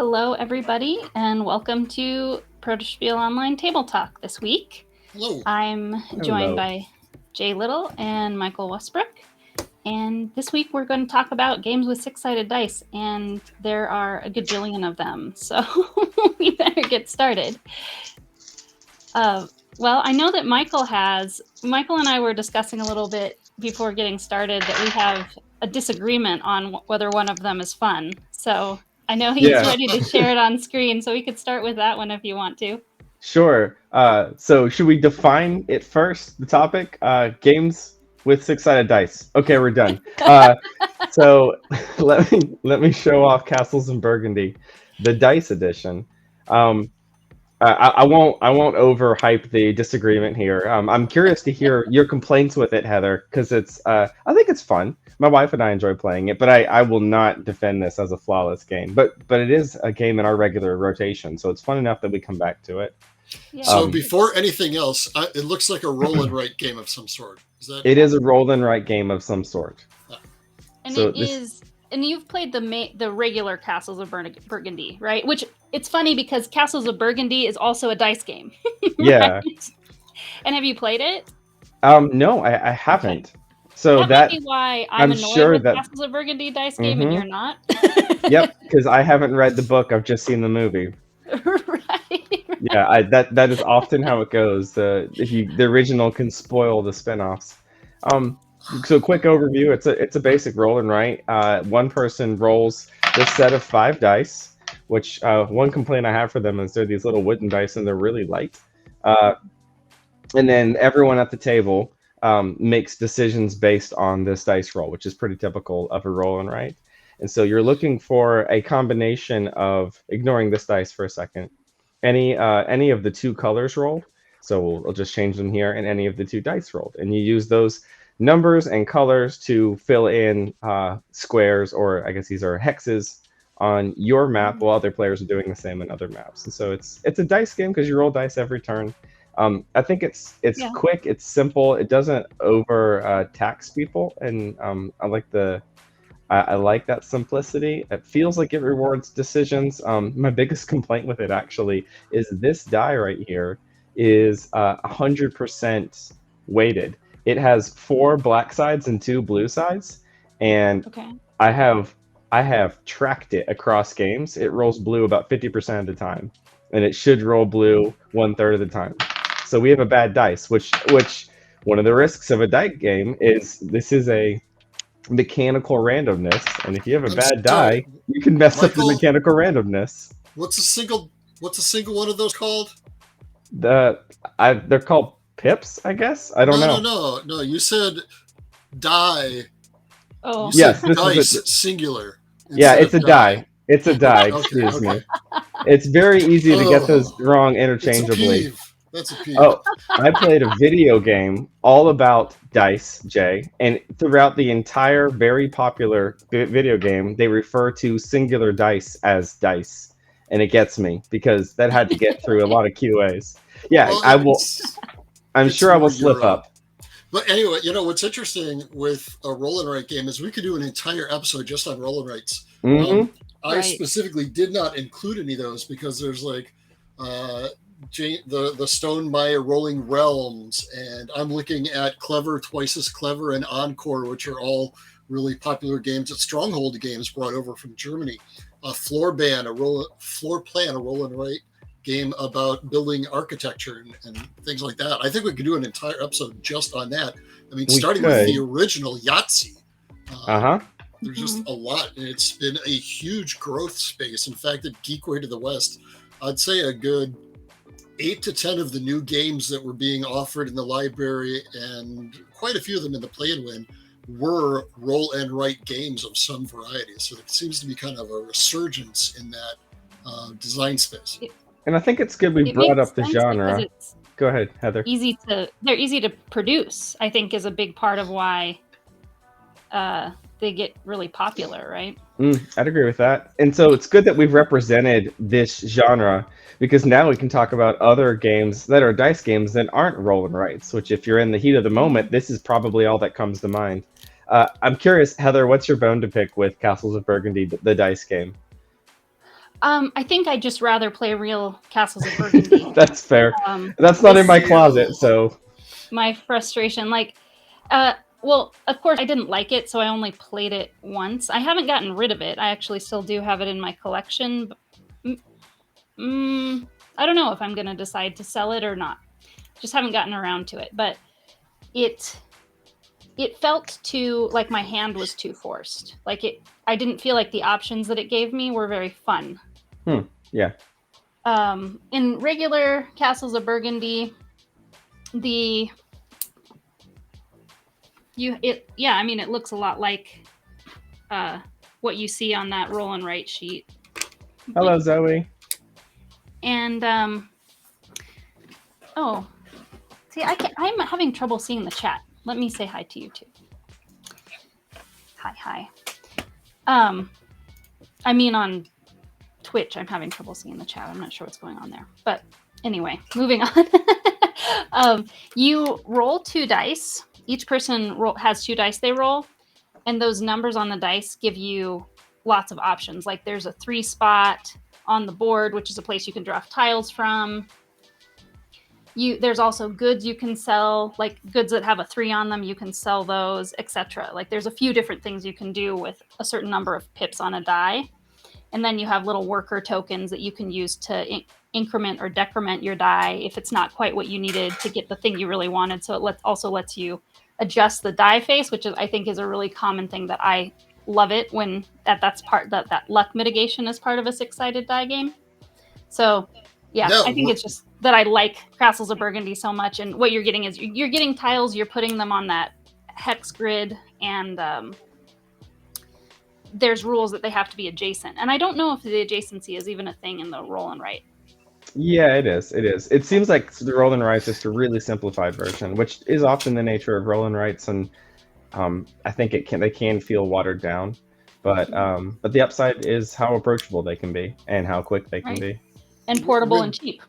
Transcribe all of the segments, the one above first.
Hello, everybody, and welcome to Protospiel Online Table Talk this week. Hello. I'm joined by Jay Little and Michael Wostbrock, and this week we're going to talk about games with six-sided dice, and there are a gajillion of them, so we better get started. Well, I know that Michael and I were discussing a little bit before getting started that we have a disagreement on whether one of them is fun, so I know he's ready to share it on screen, so we could start with that one if you want to. Sure. So should we define it first, the topic? Games with six-sided dice. Okay, we're done. So let me show off Castles in Burgundy, the dice edition. I won't overhype the disagreement here. I'm curious to hear your complaints with it, Heather, because I think it's fun. My wife and I enjoy playing it, but I will not defend this as a flawless game. But it is a game in our regular rotation, so it's fun enough that we come back to it. Yeah. So before anything else, it looks like a roll and write game of some sort. It is a roll and write game of some sort. And so and you've played the regular Castles of Burgundy, right? Which it's funny because Castles of Burgundy is also a dice game. Right? Yeah. And have you played it? No, I haven't. Okay. So that might be why I'm annoyed sure with Castles of Burgundy dice game and you're not. Yep, because I haven't read the book. I've just seen the movie. Right. Yeah, that is often how it goes. The original can spoil the spinoffs. So quick overview. It's a basic roll and write. One person rolls this set of 5 dice, which one complaint I have for them is they're these little wooden dice and they're really light. And then everyone at the table makes decisions based on this dice roll, which is pretty typical of a roll and write. And so you're looking for a combination of, ignoring this dice for a second, any of the 2 colors rolled. So we'll just change them here, and any of the 2 dice rolled. And you use those numbers and colors to fill in squares, or I guess these are hexes, on your map while other players are doing the same in other maps. And so it's a dice game because you roll dice every turn. I think it's quick, it's simple, it doesn't over tax people, and I like that simplicity. It feels like it rewards decisions. My biggest complaint with it actually is this die right here is 100% weighted. It has 4 black sides and 2 blue sides, and I have tracked it across games. It rolls blue about 50% of the time, and it should roll blue 1/3 of the time. So we have a bad dice, which one of the risks of a dice game is this is a mechanical randomness, and if you have a bad die, you can mess up the mechanical randomness. What's a single one of those called? They're called pips, I guess. I don't know. No. You said die. Oh, you said yes. Dice singular. Yeah, it's a die. It's a die. Excuse me. It's very easy to get those wrong interchangeably. That's a peeve. Oh, I played a video game all about dice, Jay, and throughout the entire very popular video game, they refer to singular dice as dice, and it gets me because that had to get through a lot of QAs. Yeah, well, I will. I'm sure I will slip up. But anyway, what's interesting with a roll and write game is we could do an entire episode just on roll and writes. Mm-hmm. I specifically did not include any of those because there's like the Stone Maya Rolling Realms, and I'm looking at Clever, Twice as Clever, and Encore, which are all really popular games that Stronghold games brought over from Germany. Floor Plan, a roll and write game about building architecture and things like that. I think we could do an entire episode just on that. I mean, starting with the original Yahtzee. There's just a lot, and it's been a huge growth space. In fact, at Geekway to the West, I'd say a good 8 to 10 of the new games that were being offered in the library, and quite a few of them in the Play and Win, were roll and write games of some variety. So there seems to be kind of a resurgence in that design space. And I think it's good we brought up the genre. Go ahead, Heather. They're easy to produce, I think, is a big part of why they get really popular, right? I'd agree with that. And so it's good that we've represented this genre, because now we can talk about other games that are dice games that aren't roll and writes, which if you're in the heat of the moment, this is probably all that comes to mind. I'm curious, Heather, what's your bone to pick with Castles of Burgundy, the dice game? I think I'd just rather play real Castles of Burgundy. That's fair. That's not in my This- closet, so My frustration, like, well, of course I didn't like it, so I only played it once. I haven't gotten rid of it. I actually still do have it in my collection. But, I don't know if I'm going to decide to sell it or not. Just haven't gotten around to it. But it felt too like my hand was too forced. Like I didn't feel like the options that it gave me were very fun. Yeah. In regular Castles of Burgundy, it looks a lot like what you see on that roll and write sheet. Hello, Zoe. And see, I'm having trouble seeing the chat. Let me say hi to you too. Hi. I mean on Twitch, I'm having trouble seeing the chat. I'm not sure what's going on there. But anyway, moving on. You roll 2 dice. Each person has 2 dice they roll. And those numbers on the dice give you lots of options. Like there's a 3 spot on the board, which is a place you can draft tiles from. There's also goods you can sell, like goods that have a 3 on them, you can sell those, etc. Like there's a few different things you can do with a certain number of pips on a die. And then you have little worker tokens that you can use to increment or decrement your die if it's not quite what you needed to get the thing you really wanted. So it also lets you adjust the die face, which I think is a really common thing that I love it when that's part that luck mitigation is part of a 6-sided die game. So I think it's just that I like Castles of Burgundy so much, and what you're getting is you're getting tiles, you're putting them on that hex grid, and there's rules that they have to be adjacent. And I don't know if the adjacency is even a thing in the roll and write. Yeah, it is. It seems like the roll and write is just a really simplified version, which is often the nature of roll and writes, and I think they can feel watered down. But the upside is how approachable they can be and how quick they can be. And portable and cheap.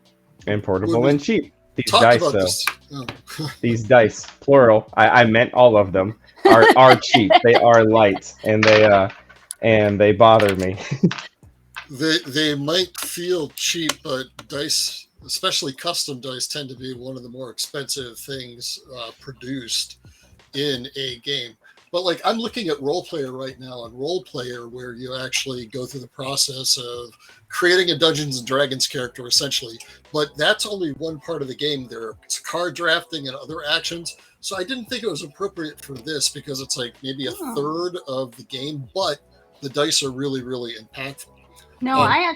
And portable and cheap. These Talk dice, about though. this. Oh. These dice, plural. I meant all of them. Are cheap. They are light, and they bother me. They might feel cheap, but dice, especially custom dice, tend to be one of the more expensive things produced in a game. But like I'm looking at Roll Player right now, and Roll Player, where you actually go through the process of creating a Dungeons and Dragons character, essentially. But that's only one part of the game. There's card drafting and other actions. So I didn't think it was appropriate for this because it's like maybe a third of the game, but the dice are really, really impactful. No, I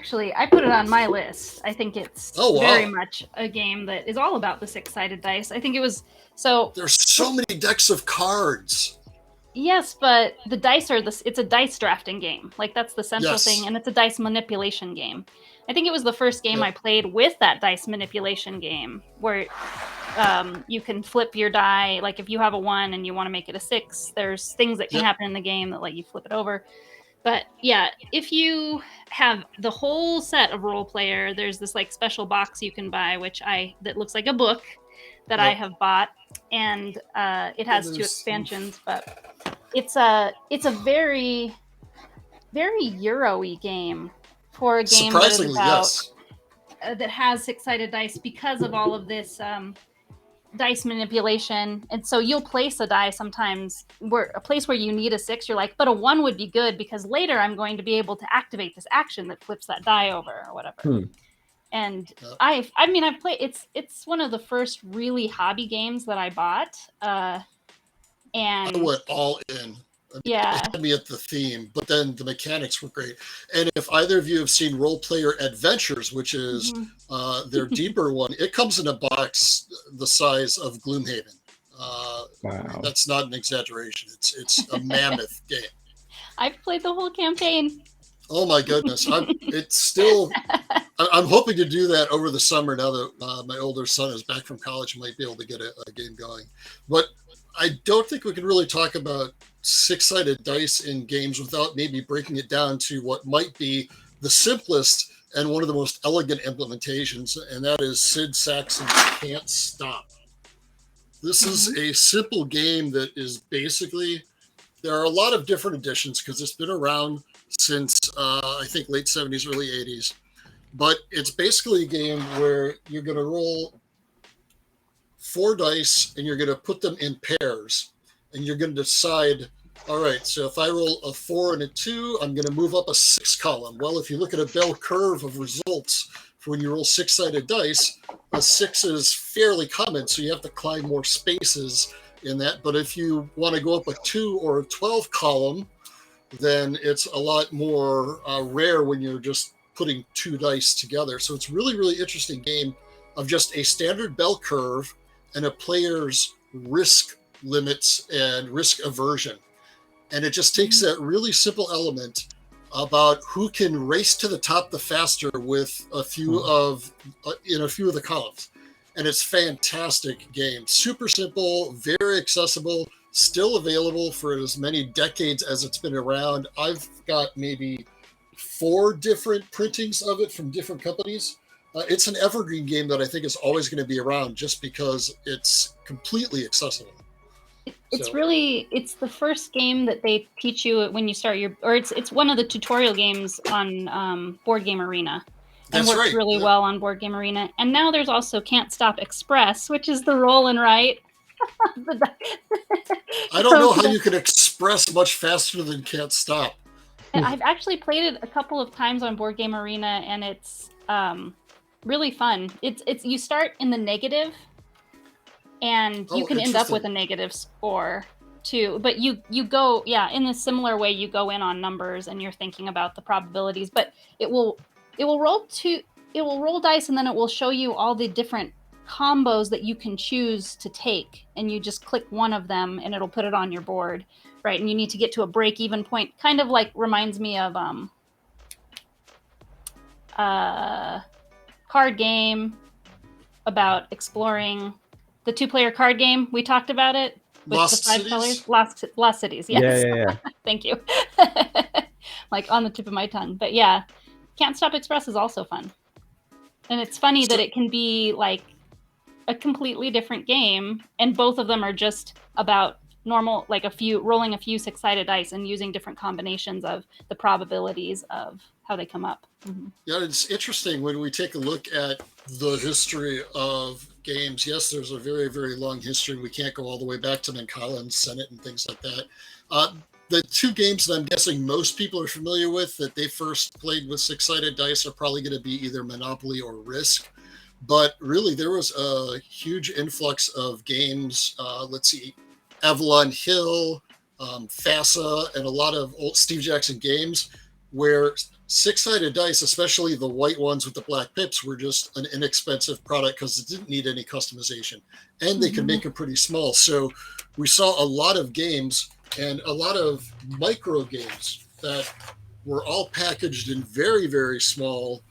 put it on my list. I think it's very much a game that is all about the 6-sided dice. I think it was There's so many decks of cards. Yes, but the dice it's a dice drafting game. Like that's the central thing, and it's a dice manipulation game. I think it was the first game I played with that dice manipulation game where you can flip your die. Like if you have a 1 and you want to make it a 6, there's things that can happen in the game that let you flip it over. But yeah, if you have the whole set of Roll Player, there's this like special box you can buy, that looks like a book that I have bought, and it has 2 expansions. But it's a very, very Euro-y game for a game that is about that has 6-sided dice because of all of this dice manipulation. And so you'll place a die sometimes a place where you need a 6, you're like, but a 1 would be good because later I'm going to be able to activate this action that flips that die over or whatever. And I've played it's one of the first really hobby games that I bought. And I went all in. It had me at the theme, but then the mechanics were great. And if either of you have seen Roll Player Adventures, which is their deeper one, it comes in a box the size of Gloomhaven. Wow. That's not an exaggeration. It's a mammoth game. I've played the whole campaign. Oh my goodness. I'm hoping to do that over the summer now that my older son is back from college and might be able to get a game going. But I don't think we can really talk about 6-sided dice in games without maybe breaking it down to what might be the simplest and one of the most elegant implementations, and that is Sid Sackson's Can't Stop. This is a simple game that is basically there are a lot of different editions because it's been around since I think late 70s, early 80s. But it's basically a game where you're going to roll 4 dice and you're going to put them in pairs. And you're going to decide, all right, so if I roll a 4 and a 2, I'm going to move up a 6 column. Well, if you look at a bell curve of results for when you roll 6-sided dice, a 6 is fairly common, so you have to climb more spaces in that. But if you want to go up a 2 or a 12 column, then it's a lot more rare when you're just putting 2 dice together. So it's really, really interesting game of just a standard bell curve and a player's risk limits and risk aversion. And it just takes that really simple element about who can race to the top the faster with a few of the columns. And it's fantastic game. Super simple, very accessible, still available for as many decades as it's been around. I've got maybe 4 different printings of it from different companies. It's an evergreen game that I think is always going to be around just because it's completely accessible. It's the first game that they teach you when you start it's one of the tutorial games on Board Game Arena. And works really well on Board Game Arena. And now there's also Can't Stop Express, which is the roll and write. I don't know how you can express much faster than Can't Stop. And I've actually played it a couple of times on Board Game Arena, and it's really fun. It's you start in the negative, and you can end up with a negative score too. But you go in a similar way. You go in on numbers, and you're thinking about the probabilities. But it will roll dice, and then it will show you all the different combos that you can choose to take, and you just click one of them and it'll put it on your board, right? And you need to get to a break-even point, kind of like reminds me of card game about exploring the 2-player card game. We talked about it with Lost the 5 Cities? colors. Lost Cities, yes. Yeah. Thank you. Like on the tip of my tongue. But yeah, Can't Stop Express is also fun. And it's funny that it can be like a completely different game, and both of them are just about normal, like rolling a few 6-sided dice and using different combinations of the probabilities of how they come up. Mm-hmm. Yeah, it's interesting when we take a look at the history of games. Yes, there's a very, very long history. We can't go all the way back to Mancala, Senate, and things like that. The 2 games that I'm guessing most people are familiar with that they first played with 6-sided dice are probably going to be either Monopoly or Risk. But really, there was a huge influx of games. Let's see, Avalon Hill, FASA, and a lot of old Steve Jackson games where 6-sided dice, especially the white ones with the black pips, were just an inexpensive product because it didn't need any customization. And they could make them pretty small. So we saw a lot of games and a lot of micro games that were all packaged in very, very small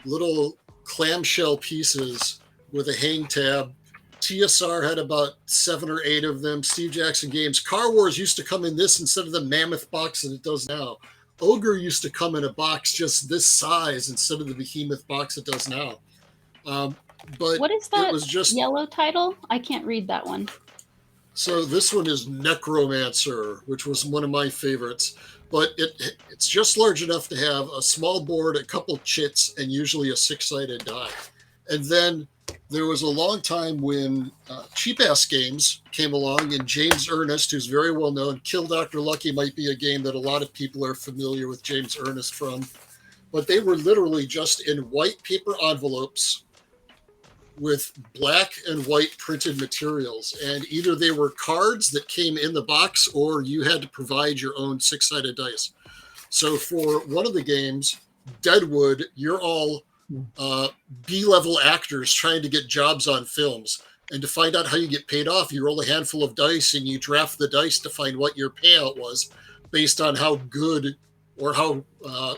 little clamshell pieces with a hang tab. TSR had about 7 or 8 of them. Steve Jackson games. Car Wars used to come in this instead of the mammoth box that it does now. Ogre used to come in a box just this size instead of the behemoth box it does now. But what is that it was just yellow title? I can't read that one. So this one is Necromancer, which was one of my favorites. But it's just large enough to have a small board, a couple chits, and usually a 6-sided die. And then there was a long time when cheap-ass games came along, and James Ernest, who's very well known, Kill Dr. Lucky might be a game that a lot of people are familiar with James Ernest from. But they were literally just in white paper envelopes with black and white printed materials. And either they were cards that came in the box or you had to provide your own 6-sided dice. So for one of the games, Deadwood, you're all B-level actors trying to get jobs on films. And to find out how you get paid off, you roll a handful of dice and you draft the dice to find what your payout was based on how good or how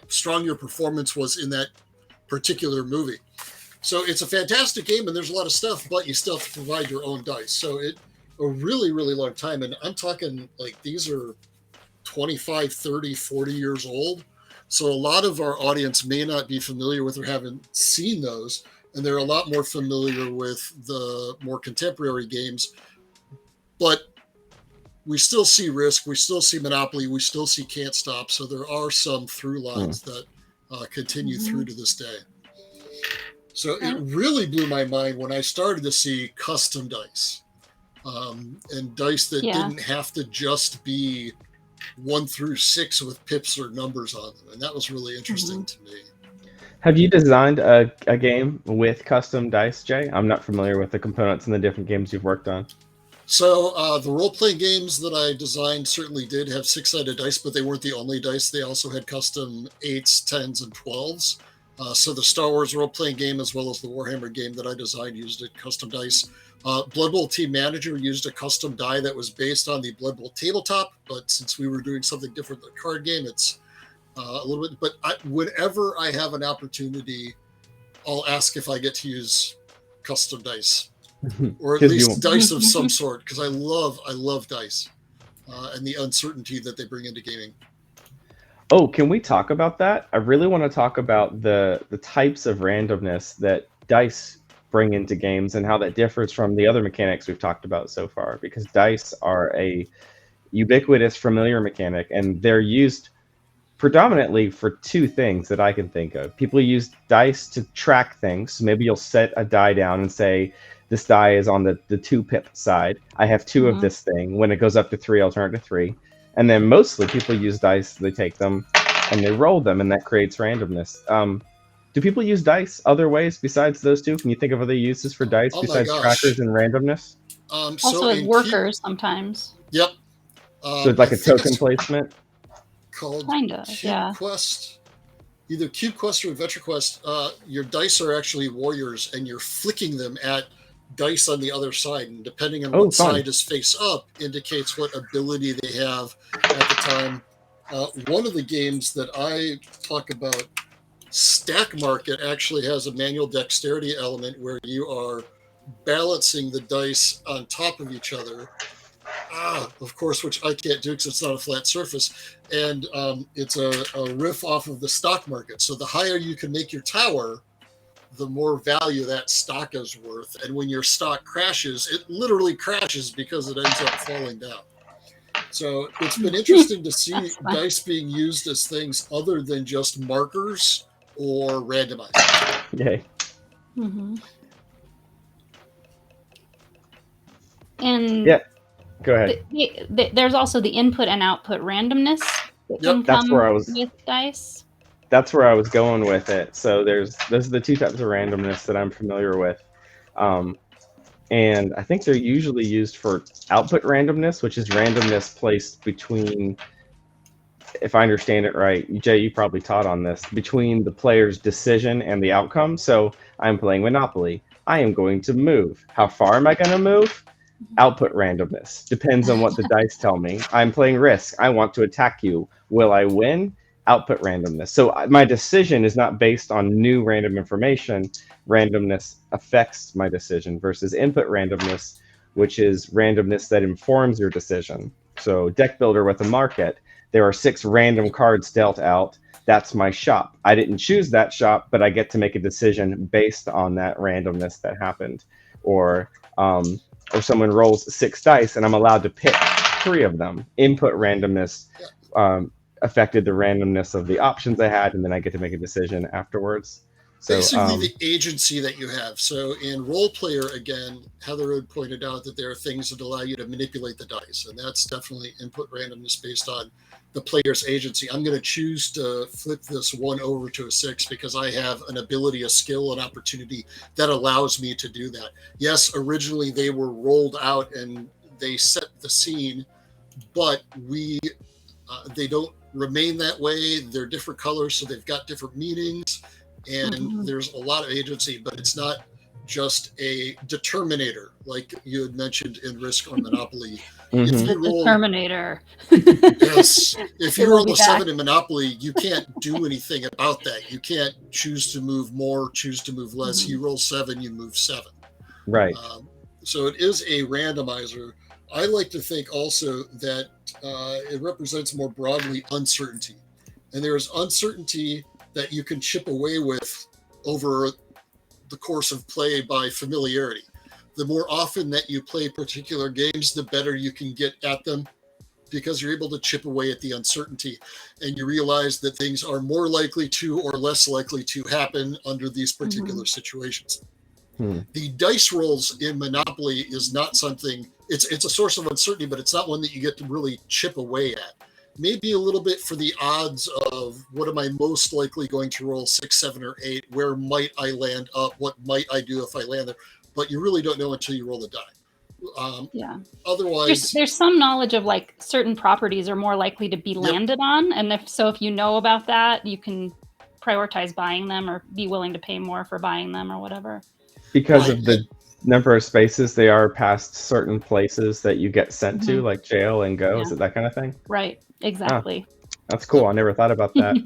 strong your performance was in that particular movie. So it's a fantastic game, and there's a lot of stuff, but you still have to provide your own dice. So a really, really long time. And I'm talking like these are 25, 30, 40 years old. So a lot of our audience may not be familiar with or haven't seen those. And they're a lot more familiar with the more contemporary games. But we still see Risk, we still see Monopoly, we still see Can't Stop. So there are some through lines that continue through to this day. So it really blew my mind when I started to see custom dice and dice that didn't have to just be 1 through 6 with pips or numbers on them. And that was really interesting to me. Have you designed a game with custom dice, Jay? I'm not familiar with the components in the different games you've worked on. So the role-playing games that I designed certainly did have 6-sided dice, but they weren't the only dice. They also had custom 8s, 10s, and 12s. So the Star Wars role-playing game, as well as the Warhammer game that I designed, used a custom dice. Blood Bowl Team Manager used a custom die that was based on the Blood Bowl tabletop, but since we were doing something different than a card game, it's a little bit. But whenever I have an opportunity, I'll ask if I get to use custom dice, or at least dice of some sort, because I love dice and the uncertainty that they bring into gaming. Oh, can we talk about that? I really want to talk about the types of randomness that dice bring into games and how that differs from the other mechanics we've talked about so far, because dice are a ubiquitous, familiar mechanic, and they're used predominantly for 2 things that I can think of. People use dice to track things. So maybe you'll set a die down and say, this die is on the 2-pip side. I have 2 of this thing. When it goes up to 3, I'll turn it to 3. And then mostly people use dice, they take them and they roll them, and that creates randomness. Do people use dice other ways besides those 2? Can you think of other uses for dice besides trackers and randomness? Also as workers sometimes. Yep. So it's like a token placement? Called Cube Quest. Either Cube Quest or Adventure Quest. Your dice are actually warriors, and you're flicking them at dice on the other side, and depending on what side is face up indicates what ability they have at the time. One of the games that I talk about, Stack Market, actually has a manual dexterity element where you are balancing the dice on top of each other, of course, which I can't do because it's not a flat surface, and it's a riff off of the stock market. So the higher you can make your tower, the more value that stock is worth. And when your stock crashes, it literally crashes because it ends up falling down. So it's been interesting to see dice being used as things other than just markers or randomizers. Yay. And go ahead. There's also the input and output randomness that can come with dice. That's where I was going with it. So those are the 2 types of randomness that I'm familiar with. And I think they're usually used for output randomness, which is randomness placed between, if I understand it right, Jay, you probably taught on this, between the player's decision and the outcome. So I'm playing Monopoly. I am going to move. How far am I going to move? Output randomness. Depends on what the dice tell me. I'm playing Risk. I want to attack you. Will I win? Output randomness. So my decision is not based on new random information. Randomness affects my decision versus input randomness, which is randomness that informs your decision. So deck builder with a market, there are 6 random cards dealt out. That's my shop. I didn't choose that shop, but I get to make a decision based on that randomness that happened. Or someone rolls 6 dice and I'm allowed to pick 3 of them. Input randomness affected the randomness of the options I had, and then I get to make a decision afterwards. So, basically the agency that you have. So in Role Player, again, Heather had pointed out that there are things that allow you to manipulate the dice, and that's definitely input randomness based on the player's agency. I'm going to choose to flip this 1 over to a 6 because I have an ability, a skill, an opportunity that allows me to do that. Yes, originally they were rolled out and they set the scene, but they don't remain that way. They're different colors, so they've got different meanings, and there's a lot of agency, but it's not just a determinator like you had mentioned in Risk or Monopoly. If you roll Terminator. Yes, if you roll a 7 in Monopoly, you can't do anything about that. You can't choose to move more, choose to move less. You roll 7, you move 7. Right. So it is a randomizer. I like to think also that it represents more broadly uncertainty. And there is uncertainty that you can chip away with over the course of play by familiarity. the more often that you play particular games, the better you can get at them, because you're able to chip away at the uncertainty, and you realize that things are more likely to or less likely to happen under these particular situations. The dice rolls in Monopoly is not something, it's a source of uncertainty, but it's not one that you get to really chip away at. Maybe a little bit for the odds of what am I most likely going to roll, 6, 7, or 8, where might I land up, what might I do if I land there, but you really don't know until you roll the die. Otherwise, there's some knowledge of like certain properties are more likely to be landed on, and if you know about that, you can prioritize buying them or be willing to pay more for buying them or whatever. Because of the number of spaces they are past certain places that you get sent to, like jail and go. Is it that kind of thing? Right. Exactly. That's cool. I never thought about that.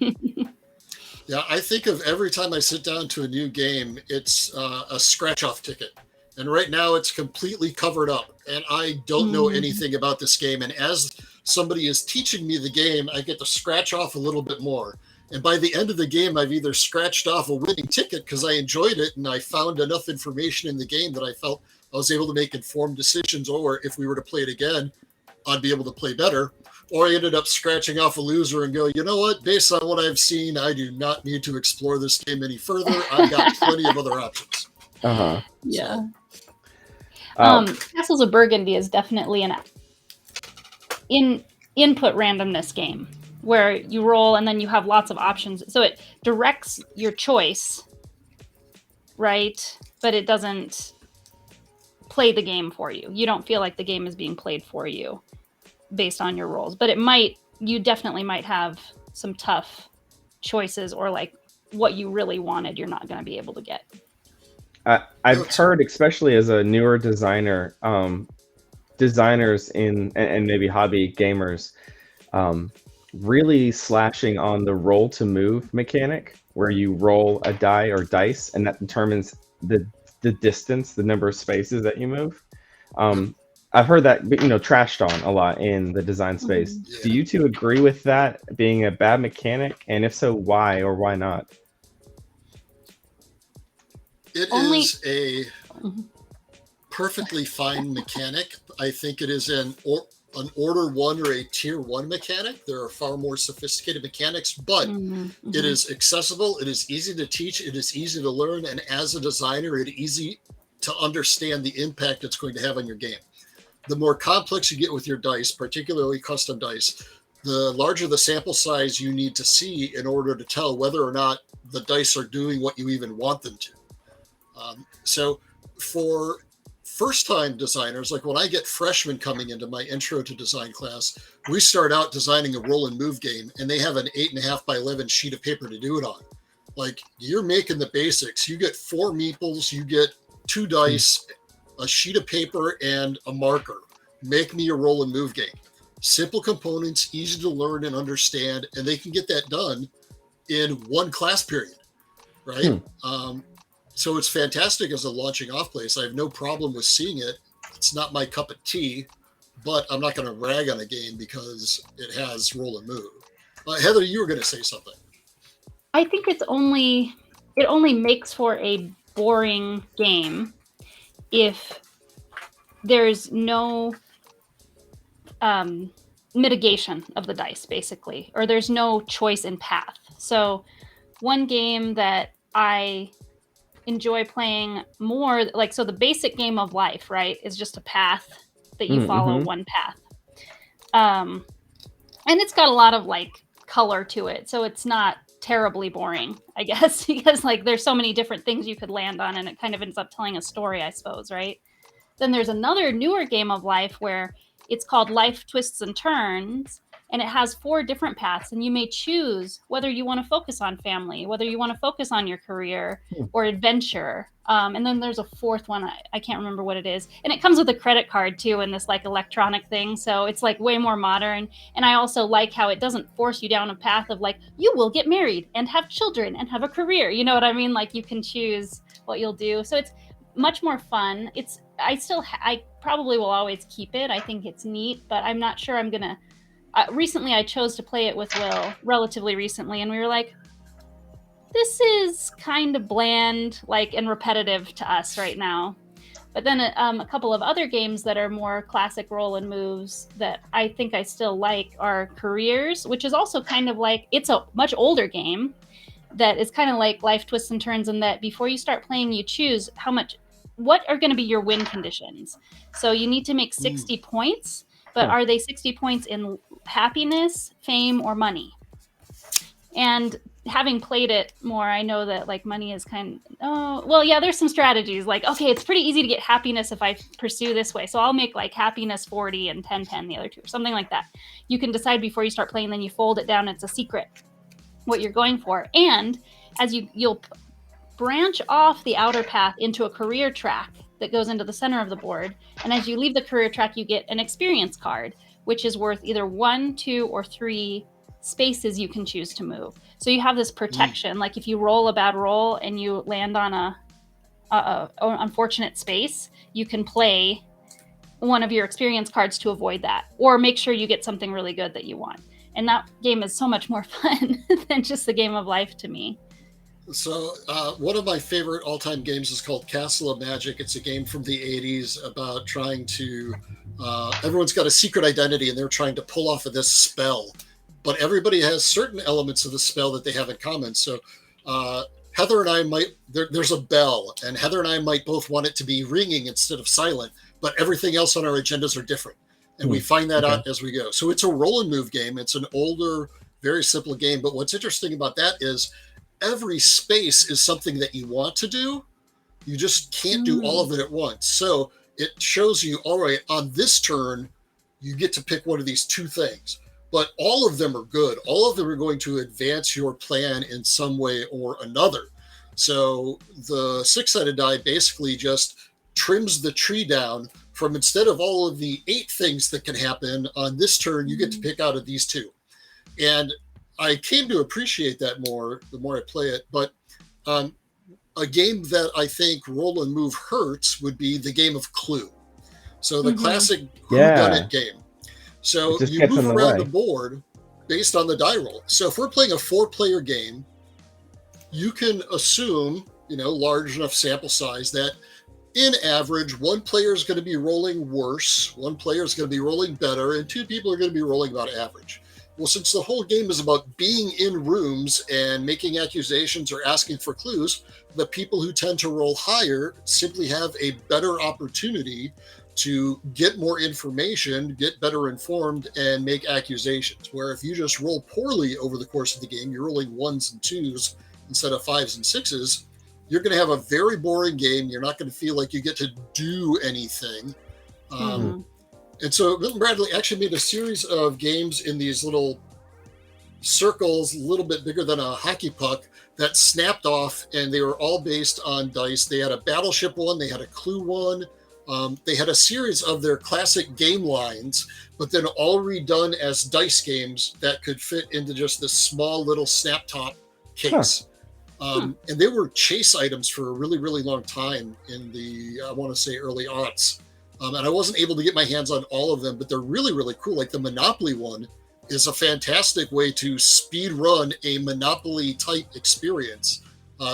Yeah, I think of every time I sit down to a new game, it's a scratch-off ticket. And right now it's completely covered up, and I don't know anything about this game. And as somebody is teaching me the game, I get to scratch off a little bit more. And by the end of the game, I've either scratched off a winning ticket because I enjoyed it and I found enough information in the game that I felt I was able to make informed decisions, or if we were to play it again, I'd be able to play better. Or I ended up scratching off a loser and go, you know what, based on what I've seen, I do not need to explore this game any further. I've got plenty of other options. Yeah. Castles of Burgundy is definitely an input randomness game where you roll and then you have lots of options. So it directs your choice, right? But it doesn't play the game for you. You don't feel like the game is being played for you based on your rolls. But you definitely might have some tough choices, or like what you really wanted, you're not going to be able to get. I've heard, especially as a newer designer, designers and maybe hobby gamers, really slashing on the roll to move mechanic, where you roll a die or dice, and that determines the distance, the number of spaces that you move. I've heard that trashed on a lot in the design space. Yeah. Do you two agree with that being a bad mechanic? And if so, why or why not? It is a perfectly fine mechanic. I think it is an order 1 or a tier 1 mechanic. There are far more sophisticated mechanics, but it is accessible. It is easy to teach. It is easy to learn. And as a designer, it is easy to understand the impact it's going to have on your game. The more complex you get with your dice, particularly custom dice, the larger the sample size you need to see in order to tell whether or not the dice are doing what you even want them to. So for first-time designers, like when I get freshmen coming into my intro to design class, we start out designing a roll and move game, and they have an 8.5 by 11 sheet of paper to do it on. Like, you're making the basics. You get 4 meeples, you get 2 dice, a sheet of paper, and a marker. Make me a roll and move game. Simple components, easy to learn and understand, and they can get that done in 1 class period, right? So it's fantastic as a launching off place. I have no problem with seeing it. It's not my cup of tea, but I'm not going to rag on a game because it has roll and move. Heather, you were going to say something. I think it only makes for a boring game if there's no mitigation of the dice, basically, or there's no choice in path. So one game that I enjoy playing more, so the basic game of life, right, is just a path that you follow, one path. And it's got a lot of color to it, so it's not terribly boring, I guess, because there's so many different things you could land on, and it kind of ends up telling a story, I suppose, right? Then there's another newer game of life where it's called Life Twists and Turns, and it has 4 different paths, and you may choose whether you want to focus on family, whether you want to focus on your career or adventure. And then there's a 4th one. I can't remember what it is. And it comes with a credit card too, in this electronic thing. So it's way more modern. And I also like how it doesn't force you down a path of you will get married and have children and have a career. You know what I mean? You can choose what you'll do. So it's much more fun. I probably will always keep it. I think it's neat, but I'm not sure I'm going to. Recently, I chose to play it with Will, relatively recently, and we were like, this is kind of bland, and repetitive to us right now. But then a couple of other games that are more classic roll and moves that I think I still like are Careers, which is also kind of like, it's a much older game that is kind of like Life Twists and Turns, in that before you start playing, you choose what are going to be your win conditions. So you need to make 60 points, but are they 60 points in happiness, fame, or money? And having played it more, I know that like money is there's some strategies. Like, okay, it's pretty easy to get happiness if I pursue this way. So I'll make like happiness 40 and 10 the other two, or something like that. You can decide before you start playing, then you fold it down. It's a secret what you're going for. And as you'll branch off the outer path into a career track that goes into the center of the board. And as you leave the career track, you get an experience card, which is worth either 1, 2, or 3 spaces you can choose to move. So you have this protection. Like if you roll a bad roll and you land on a unfortunate space, you can play one of your experience cards to avoid that, or make sure you get something really good that you want. And that game is so much more fun than just the game of life to me. So one of my favorite all-time games is called Castle of Magic. It's a game from the 80s about trying to, everyone's got a secret identity and they're trying to pull off of this spell. But everybody has certain elements of the spell that they have in common. So Heather and I there's a bell, and Heather and I might both want it to be ringing instead of silent, but everything else on our agendas are different. And we find that out as we go. So it's a roll and move game. It's an older, very simple game. But what's interesting about that is every space is something that you want to do. You just can't do all of it at once. So it shows you, all right, on this turn, you get to pick one of these 2 things. But all of them are good. All of them are going to advance your plan in some way or another. So the 6-sided die basically just trims the tree down from, instead of all of the 8 things that can happen on this turn, you get to pick out of these 2. And I came to appreciate that more the more I play it. But a game that I think roll and move hurts would be the game of Clue. So the classic whodunit game. So you move around the board based on the die roll. So if we're playing a 4-player game, you can assume, large enough sample size that in average, 1 player is going to be rolling worse, 1 player is going to be rolling better, and 2 people are going to be rolling about average. Well, since the whole game is about being in rooms and making accusations or asking for clues, the people who tend to roll higher simply have a better opportunity to get more information, get better informed, and make accusations. Where if you just roll poorly over the course of the game, you're rolling 1s and 2s instead of 5s and 6s, you're going to have a very boring game. You're not going to feel like you get to do anything. And so Milton Bradley actually made a series of games in these little circles, a little bit bigger than a hockey puck, that snapped off, and they were all based on dice. They had a Battleship one, they had a Clue one, they had a series of their classic game lines, but then all redone as dice games that could fit into just this small little snap top case. And they were chase items for a really, really long time in the, I want to say, early aughts. And I wasn't able to get my hands on all of them, but they're really, really cool. Like the Monopoly one is a fantastic way to speed run a Monopoly type experience.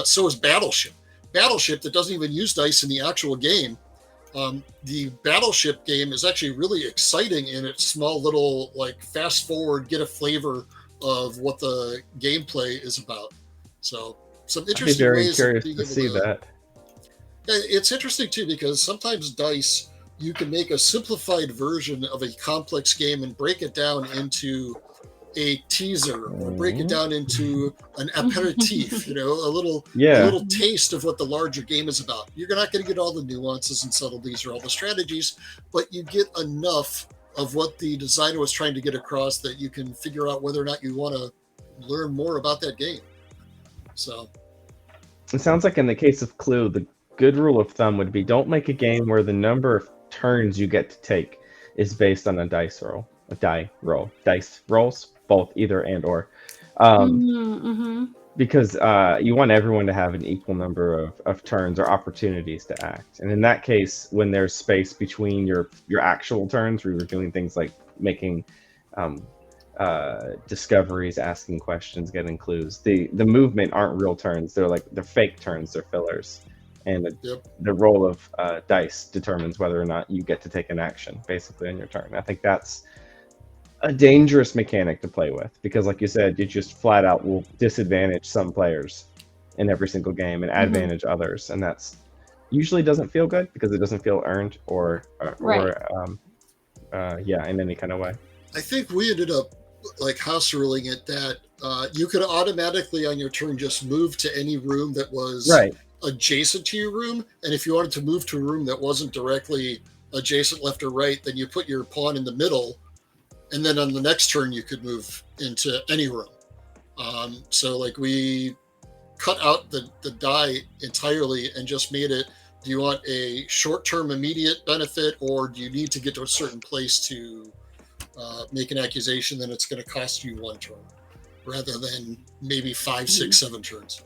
So is Battleship. Battleship that doesn't even use dice in the actual game. The Battleship game is actually really exciting in its small little, like, fast forward, get a flavor of what the gameplay is about. So some interesting ways of being able to see that. It's interesting too, because sometimes dice, you can make a simplified version of a complex game and break it down into a teaser or break it down into an aperitif, a little taste of what the larger game is about. You're not going to get all the nuances and subtleties or all the strategies, but you get enough of what the designer was trying to get across that you can figure out whether or not you want to learn more about that game. So it sounds like in the case of Clue, the good rule of thumb would be don't make a game where the number of turns you get to take is based on a dice rolls, both, either and or, because you want everyone to have an equal number of turns or opportunities to act. And in that case, when there's space between your actual turns where you're doing things like making discoveries, asking questions, getting clues, the movement aren't real turns. They're fake turns. They're fillers. and Yep. the roll of dice determines whether or not you get to take an action, basically, on your turn. I think that's a dangerous mechanic to play with because, like you said, you just flat out will disadvantage some players in every single game and advantage others, and that's usually doesn't feel good because it doesn't feel earned or in any kind of way. I think we ended up like house ruling it that you could automatically on your turn just move to any room that was adjacent to your room, and if you wanted to move to a room that wasn't directly adjacent left or right, then you put your pawn in the middle, and then on the next turn you could move into any room. So like we cut out the die entirely and just made it, do you want a short-term immediate benefit, or do you need to get to a certain place to make an accusation, then it's going to cost you one turn rather than maybe 5, 6, 7 turns.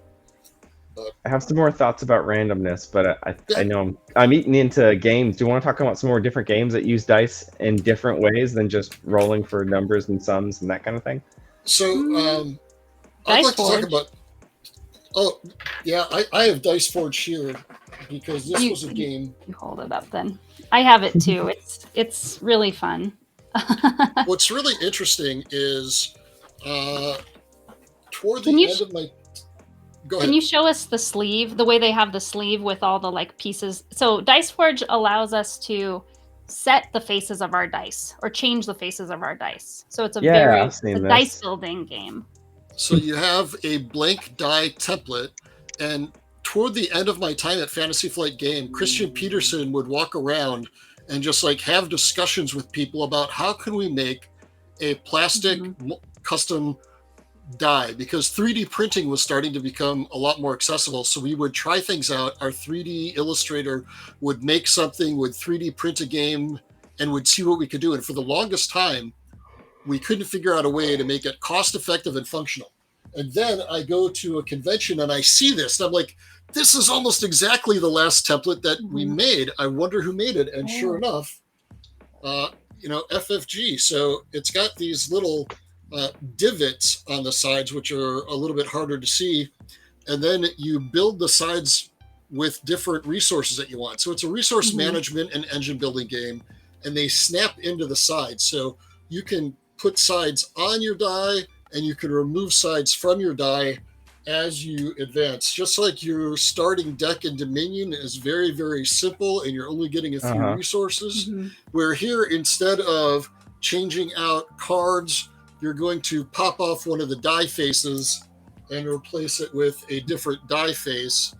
But I have some more thoughts about randomness, but I know I'm eating into games. Do you want to talk about some more different games that use dice in different ways than just rolling for numbers and sums and that kind of thing? So I'd like to talk about. Oh yeah, I have Dice Forge here because this was a game. You hold it up then. I have it too. It's really fun. What's really interesting is toward the end of my. Go ahead. Can you show us the sleeve, the way they have the sleeve with all the like pieces? So Dice Forge allows us to set the faces of our dice or change the faces of our dice. So it's a dice building game. So you have a blank die template, and toward the end of my time at Fantasy Flight Game, Christian Peterson would walk around and just like have discussions with people about how can we make a plastic custom die, because 3D printing was starting to become a lot more accessible. So we would try things out. Our 3D illustrator would make something, would 3D print a game, and would see what we could do. And for the longest time, we couldn't figure out a way to make it cost effective and functional. And then I go to a convention and I see this, and I'm like, this is almost exactly the last template that we made. I wonder who made it. And sure enough, FFG. So it's got these little divots on the sides, which are a little bit harder to see. And then you build the sides with different resources that you want. So it's a resource management and engine building game, and they snap into the sides. So you can put sides on your die, and you can remove sides from your die as you advance. Just like your starting deck in Dominion is very, very simple, and you're only getting a few resources. Where here, instead of changing out cards, you're going to pop off one of the die faces and replace it with a different die face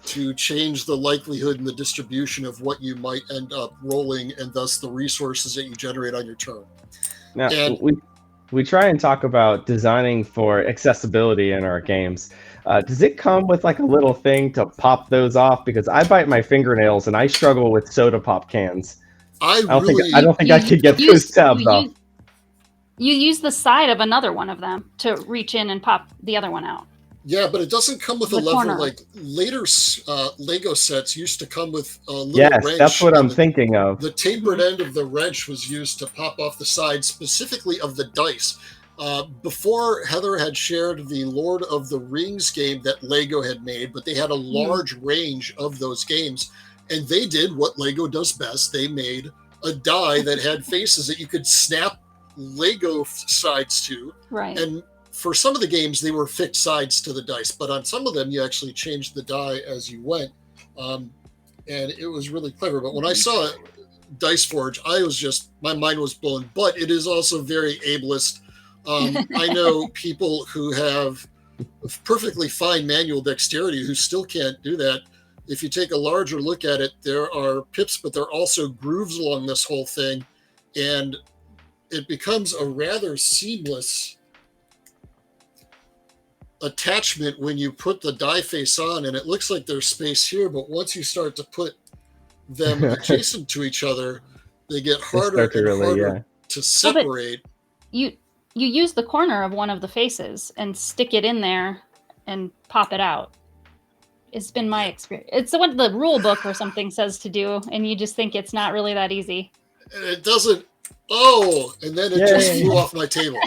to change the likelihood and the distribution of what you might end up rolling, and thus the resources that you generate on your turn. Now, we try and talk about designing for accessibility in our games. Does it come with like a little thing to pop those off? Because I bite my fingernails and I struggle with soda pop cans. I don't think I could get those tabs off. You use the side of another one of them to reach in and pop the other one out. Yeah, but it doesn't come with a lever like later Lego sets used to come with a little wrench. Yes, that's what I'm thinking of. The tapered end of the wrench was used to pop off the sides, specifically of the dice. Before, Heather had shared the Lord of the Rings game that Lego had made, but they had a large range of those games. And they did what Lego does best. They made a die that had faces that you could snap Lego sides to. Right. And for some of the games, they were fixed sides to the dice, but on some of them, you actually changed the die as you went. And it was really clever. But when I saw Dice Forge, my mind was blown, but it is also very ableist. I know people who have perfectly fine manual dexterity who still can't do that. If you take a larger look at it, there are pips, but there are also grooves along this whole thing. And it becomes a rather seamless attachment when you put the die face on, and it looks like there's space here, but once you start to put them adjacent to each other, they get harder to separate. You use the corner of one of the faces and stick it in there and pop it out. It's been my experience. It's what the rule book or something says to do, and you just think it's not really that easy. It doesn't. Oh, and then it just flew off my table.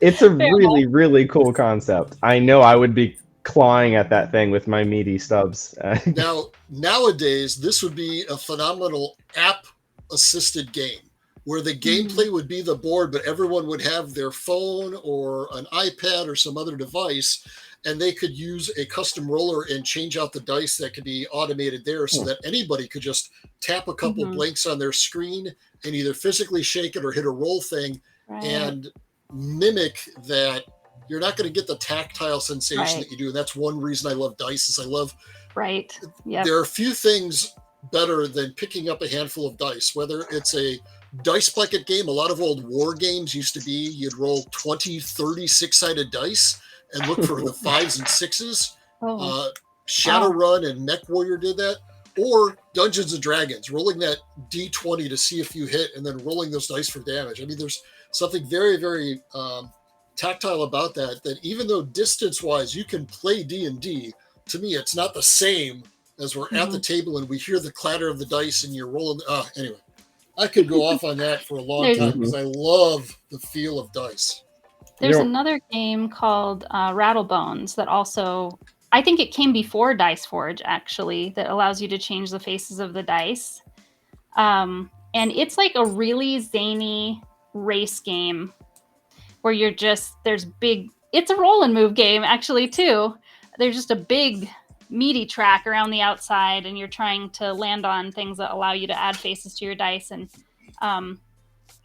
It's a really, really cool concept. I know I would be clawing at that thing with my meaty stubs. Now, nowadays, this would be a phenomenal app-assisted game where the gameplay would be the board, but everyone would have their phone or an iPad or some other device, and they could use a custom roller and change out the dice that could be automated there so that anybody could just tap a couple blanks on their screen and either physically shake it or hit a roll thing and mimic that. You're not going to get the tactile sensation that you do. And that's one reason I love dice is I love. There are a few things better than picking up a handful of dice, whether it's a dice bucket game. A lot of old war games used to be you'd roll 20, 30 six-sided dice and look for the 5s and 6s. Shadowrun and Mech Warrior did that. Or Dungeons and Dragons, rolling that D20 to see if you hit and then rolling those dice for damage. I mean, there's something very, very tactile about that even though distance-wise you can play D&D, to me it's not the same as we're at the table and we hear the clatter of the dice and you're rolling. Anyway, I could go off on that for a long time because I love the feel of dice. There's another game called Rattlebones that also, I think it came before Dice Forge actually, that allows you to change the faces of the dice. And it's like a really zany race game where it's a roll and move game actually too. There's just a big meaty track around the outside and you're trying to land on things that allow you to add faces to your dice. And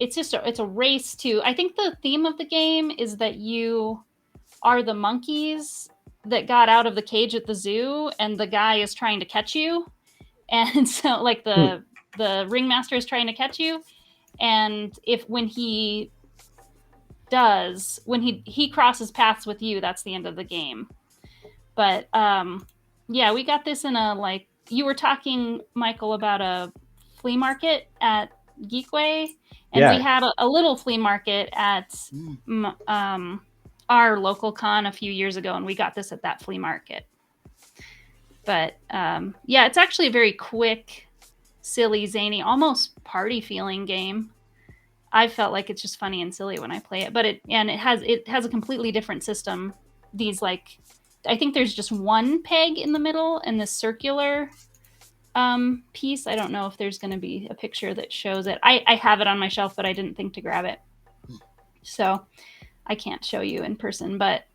it's a race too. I think the theme of the game is that you are the monkeys that got out of the cage at the zoo and the guy is trying to catch you. And so like the ringmaster is trying to catch you. And when he crosses paths with you, that's the end of the game. But we got this in you were talking, Michael, about a flea market at Geekway, and we had a little flea market at our local con a few years ago, and we got this at that flea market. But it's actually a very quick, silly, zany, almost party feeling game. I felt like it's just funny and silly when I play it, but it has a completely different system. I think there's just one peg in the middle and this circular piece. I don't know if there's going to be a picture that shows it. I have it on my shelf, but I didn't think to grab it, so I can't show you in person. But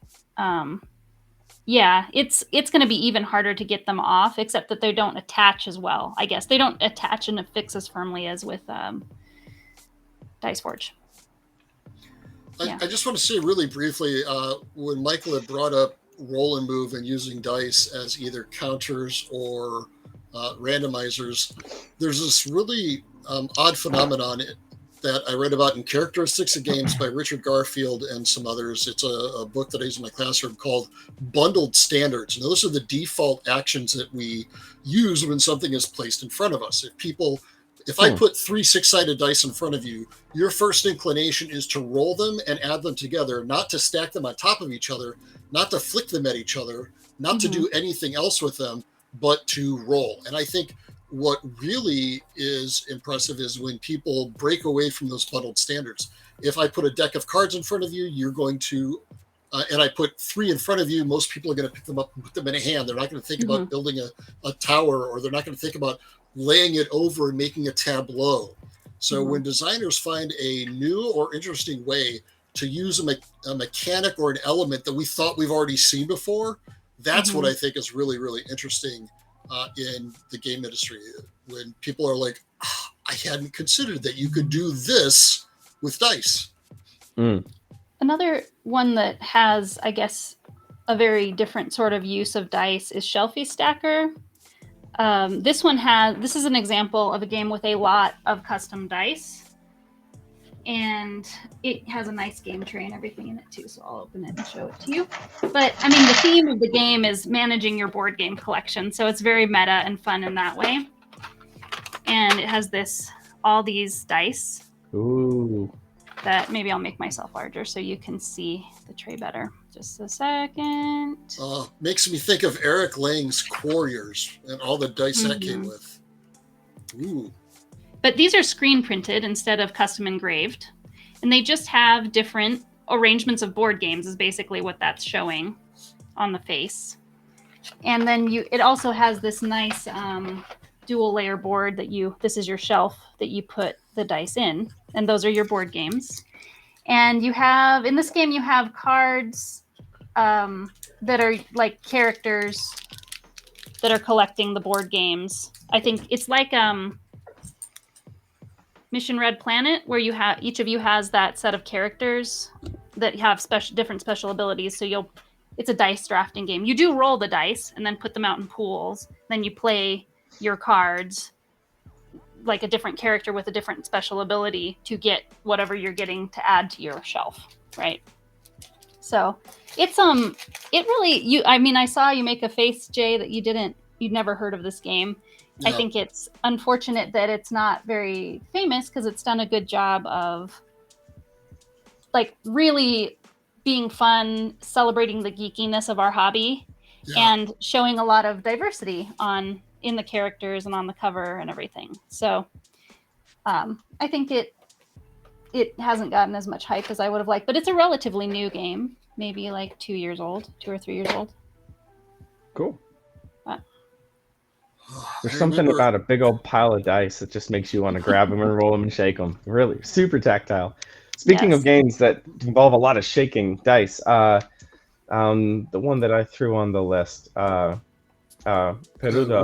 it's going to be even harder to get them off, except that they don't attach as well. I guess they don't attach and affix as firmly as with Dice Forge. I just want to say really briefly, when Michael had brought up roll and move and using dice as either counters or randomizers, there's this really odd phenomenon that I read about in Characteristics of Games by Richard Garfield and some others. It's a book that I use in my classroom called Bundled Standards. And those are the default actions that we use when something is placed in front of us. If I put 3 6-sided dice in front of you, your first inclination is to roll them and add them together, not to stack them on top of each other, not to flick them at each other, not to do anything else with them, but to roll. And I think what really is impressive is when people break away from those bundled standards. If I put a deck of cards in front of you, you're going to, and I put 3 in front of you, most people are going to pick them up and put them in a hand. They're not going to think about building a tower, or they're not going to think about laying it over and making a tableau. So when designers find a new or interesting way to use a mechanic or an element that we thought we've already seen before, that's what I think is really, really interesting in the game industry. When people are like, I hadn't considered that you could do this with dice. Another one that has, I guess, a very different sort of use of dice is Shelfie Stacker. This is an example of a game with a lot of custom dice, and it has a nice game tray and everything in it too, so I'll open it and show it to you. But I mean, the theme of the game is managing your board game collection, so it's very meta and fun in that way. And it has all these dice. Ooh. That maybe I'll make myself larger so you can see the tray better. Just a second. Makes me think of Eric Lang's Quarriors and all the dice that came with. Ooh. But these are screen printed instead of custom engraved. And they just have different arrangements of board games is basically what that's showing on the face. And then it also has this nice dual layer board this is your shelf that you put the dice in, and those are your board games. And in this game, you have cards that are like characters that are collecting the board games. I think it's like Mission Red Planet, where each of you has that set of characters that have different special abilities. So it's a dice drafting game. You do roll the dice and then put them out in pools. Then you play your cards, like a different character with a different special ability, to get whatever you're getting to add to your shelf, right? So it's it really I saw you make a face, Jay, that you'd never heard of this game. No. I think it's unfortunate that it's not very famous, because it's done a good job of like really being fun, celebrating the geekiness of our hobby, and showing a lot of diversity in the characters and on the cover and everything. So I think it hasn't gotten as much hype as I would have liked, but it's a relatively new game, maybe like 2 or 3 years old. Cool. There's something about a big old pile of dice that just makes you want to grab them and roll them and shake them. Really, super tactile. Speaking of games that involve a lot of shaking dice, the one that I threw on the list, Perudo,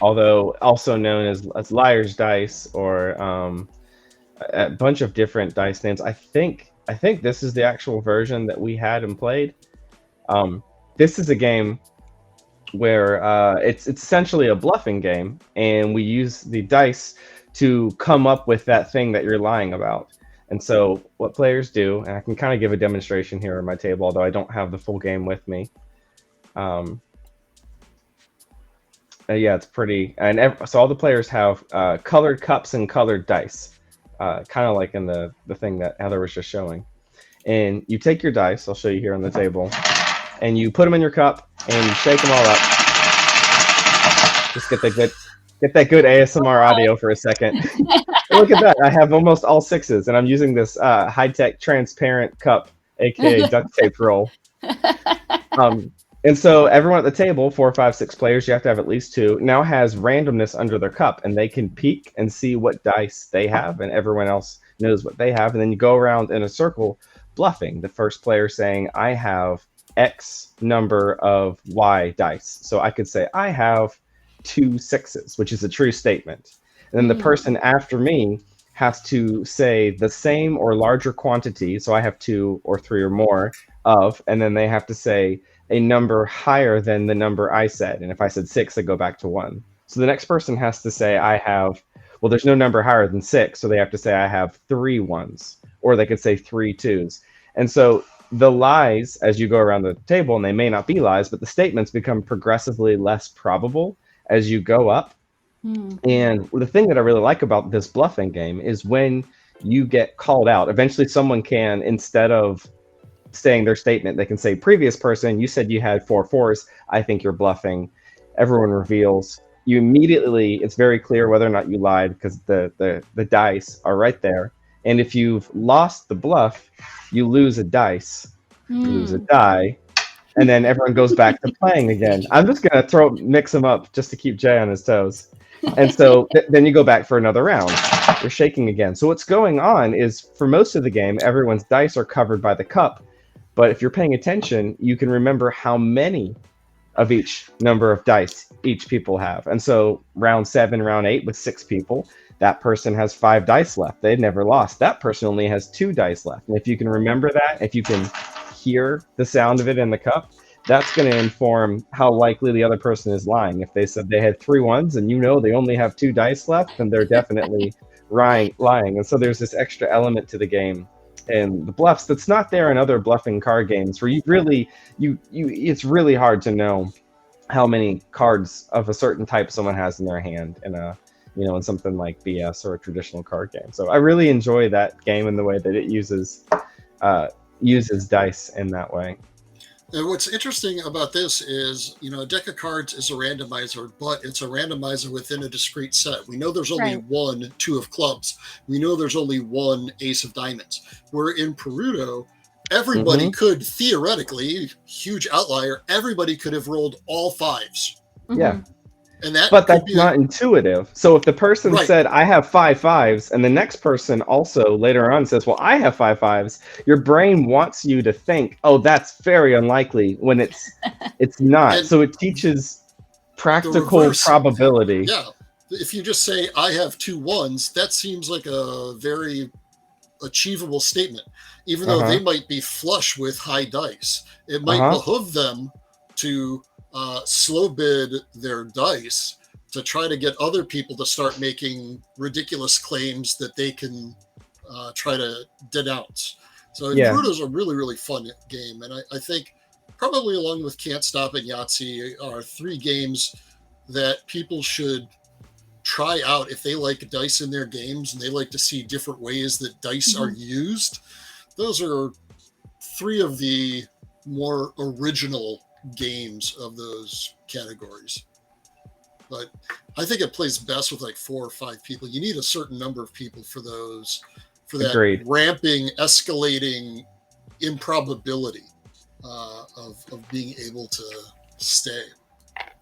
although also known as Liar's Dice, or a bunch of different dice names. I think this is the actual version that we had and played. This is a game where it's essentially a bluffing game, and we use the dice to come up with that thing that you're lying about. And so what players do, and I can kind of give a demonstration here on my table, although I don't have the full game with me. It's pretty, and so all the players have colored cups and colored dice, kind of like in the thing that Heather was just showing. And you take your dice, I'll show you here on the table, and you put them in your cup and you shake them all up. Just get that good ASMR audio for a second. Look at that, I have almost all sixes, and I'm using this high-tech transparent cup, aka duct tape roll. And so everyone at the table, 4, 5, 6 players, you have to have at least 2, now has randomness under their cup, and they can peek and see what dice they have, and everyone else knows what they have. And then you go around in a circle bluffing. The first player saying, I have X number of Y dice. So I could say, I have 2 6s, which is a true statement. And then the person after me has to say the same or larger quantity. So I have 2 or 3 or more of, and then they have to say a number higher than the number I said. And if I said 6, they go back to 1. So the next person has to say, there's no number higher than 6. So they have to say, I have 3 1s, or they could say 3 2s. And so the lies, as you go around the table, and they may not be lies, but the statements become progressively less probable as you go up. And the thing that I really like about this bluffing game is when you get called out, eventually someone can, instead of saying their statement, they can say, previous person, you said you had 4 4s. I think you're bluffing. Everyone reveals. You immediately, it's very clear whether or not you lied, because the dice are right there. And if you've lost the bluff, you lose a dice, you lose a die, and then everyone goes back to playing again. I'm just going to mix them up just to keep Jay on his toes. And so then you go back for another round. You're shaking again. So what's going on is, for most of the game, everyone's dice are covered by the cup. But if you're paying attention, you can remember how many of each number of dice each people have. And so round 7, round 8 with 6 people, that person has 5 dice left. They'd never lost. That person only has 2 dice left. And if you can remember that, if you can hear the sound of it in the cup, that's going to inform how likely the other person is lying. If they said they had 3 1s and they only have 2 dice left, then they're definitely lying. And so there's this extra element to the game and the bluffs that's not there in other bluffing card games, where it's really hard to know how many cards of a certain type someone has in their hand in something like BS or a traditional card game. So I really enjoy that game in the way that it uses dice in that way. And what's interesting about this is, a deck of cards is a randomizer, but it's a randomizer within a discrete set. We know there's only one 2 of clubs. We know there's only one ace of diamonds. Where in Perudo, everybody could theoretically, huge outlier, everybody could have rolled all 5s. Yeah. And that but that's not intuitive. So if the person said, I have 5 5s, and the next person also later on says, well, I have 5 5s, your brain wants you to think, oh, that's very unlikely, when it's not. And so it teaches practical probability. Yeah. If you just say, I have 2 1s, that seems like a very achievable statement, even though they might be flush with high dice. It might behoove them to slow bid their dice to try to get other people to start making ridiculous claims that they can try to denounce. So Bruto is a really, really fun game. And I think probably along with Can't Stop and Yahtzee are 3 games that people should try out if they like dice in their games and they like to see different ways that dice are used. Those are 3 of the more original games of those categories. But I think it plays best with like 4 or 5 people. You need a certain number of people for those, for that ramping, escalating improbability of being able to stay.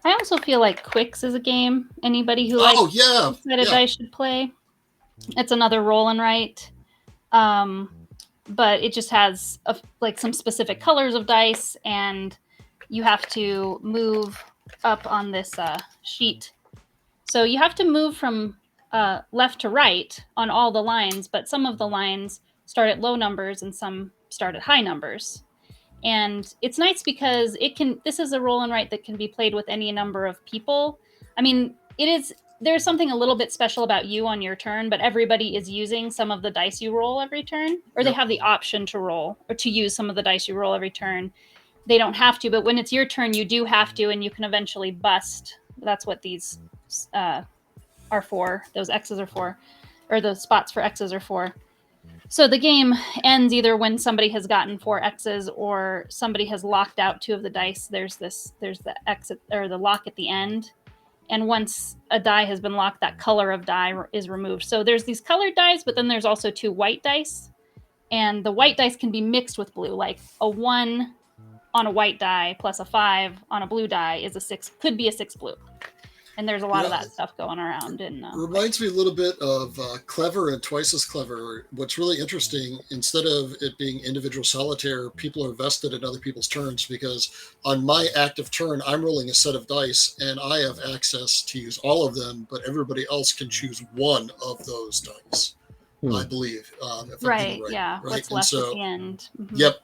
I also feel like Quicks is a game anybody who likes two-sided dice should play. It's another roll and write. But it just has like some specific colors of dice, and you have to move up on this sheet. So you have to move from left to right on all the lines, but some of the lines start at low numbers and some start at high numbers. And it's nice because this is a roll and write that can be played with any number of people. I mean, there's something a little bit special about you on your turn, but everybody is using some of the dice you roll every turn, or they have the option to roll or to use some of the dice you roll every turn. They don't have to, but when it's your turn, you do have to, and you can eventually bust. That's what these are for. Those X's are for, or the spots for X's are for. So the game ends either when somebody has gotten 4 X's or somebody has locked out 2 of the dice. There's the X or the lock at the end. And once a die has been locked, that color of die is removed. So there's these colored dice, but then there's also 2 white dice. And the white dice can be mixed with blue, like a 1 on a white die plus a 5 on a blue die is a 6, could be a 6 blue. And there's a lot of that stuff going around. And reminds me a little bit of Clever and Twice as Clever. What's really interesting, instead of it being individual solitaire, people are vested in other people's turns, because on my active turn, I'm rolling a set of dice and I have access to use all of them, but everybody else can choose 1 of those dice, I believe. Right. What's left at the end. Mm-hmm. Yep.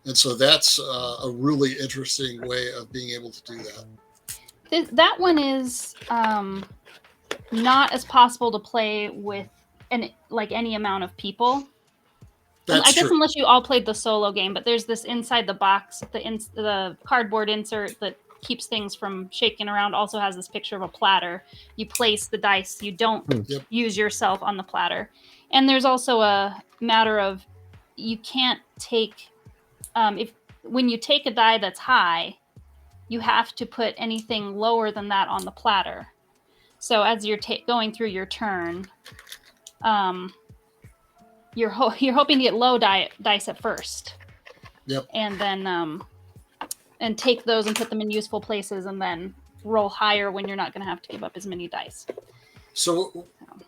And so that's a really interesting way of being able to do that. That one is not as possible to play with any amount of people. That's I guess true. unless you all played the solo game, but there's this inside the box, the cardboard insert that keeps things from shaking around also has this picture of a platter. You place the dice. You don't use yourself on the platter. And there's also a matter of you can't take when you take a die that's high, you have to put anything lower than that on the platter. So as you're going through your turn, you're hoping to get low dice at first. Yep. And then and take those and put them in useful places, and then roll higher when you're not going to have to give up as many dice. So